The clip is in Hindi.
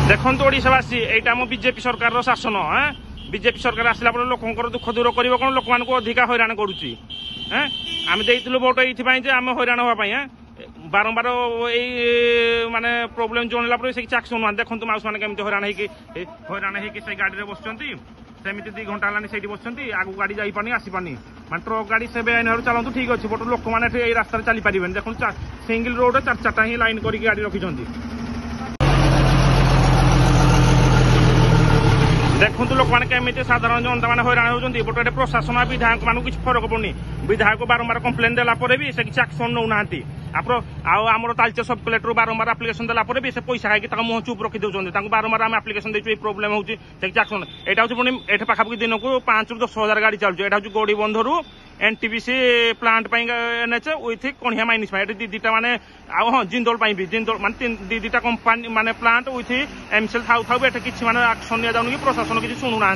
देखो ओडावासी यहाँ आम बीजेपी सरकार शासन बीजेपी सरकार आसला लोक दुख दूर कर कौन लोक मान अधिका हैरान करुच्ची आम देलु भोट ये आम हैरान हाँपाई बारंबार यही माने प्रोब्लेम जनला से କିଛି ଆକ୍ସନ ନା ଦେଖନ୍ତୁ ମାଉସ ମାନେ କେମିତି हैरान ହେଇକି ସେ ଗାଡ଼ିରେ ବସିଛନ୍ତି ସେମିତି 2 ଘଣ୍ଟା ହେଲାନି ସେଇଠି ବସିଛନ୍ତି ଆଗକୁ ଗାଡ଼ି ଯାଇପାରୁନି ଆସିପାରୁନି ମାନେ ଟ୍ରକ୍ ଗାଡ଼ି ସେ ବେଆଇନ ଭାବରେ ଚାଲନ୍ତୁ ଠିକ ଅଛି ବଟ ଲୋକମାନେ ଏଇ ରାସ୍ତାରେ ଚାଲି ପାରିବେନି ଦେଖନ୍ତୁ ସିଙ୍ଗଲ ରୋଡରେ 4-4ଟା ହିଁ ଲାଇନ କରିକି ଗାଡ଼ି ରଖିଛନ୍ତି देखु लोक मैंने केमी साधारण जनता मैंने हैरान होती बट ये प्रशासन विधायक मानक किसी फरक पड़नी विधायक बारंबार कम्प्लेन देला भी से किसी एक्शन नौ ना आमर तालचे सब कलेक्टर बारंबार आप्लिकेसन देला भी से पैसा खाई मुह चुप रखी दौरान बारंबार आम आप्लिकेसन देचु प्रोब्लेम होची एक्शन यहाँ हूँ पुणी ये पाखापाखि दिन को 5 ରୁ 10 हज़ार गाड़ी चलुचे यहाँ हूँ गोड़ी बंधर एनटीपीसी प्लांट एनएच विथ कणिया माइनिस दीटा माने हाँ जिंदल भी जिंदल माने दीटा कंपानी माने प्लांट विथ एमसेल था किसी माने एक्शन नि जाऊन कि प्रशासन किसी शुणुना।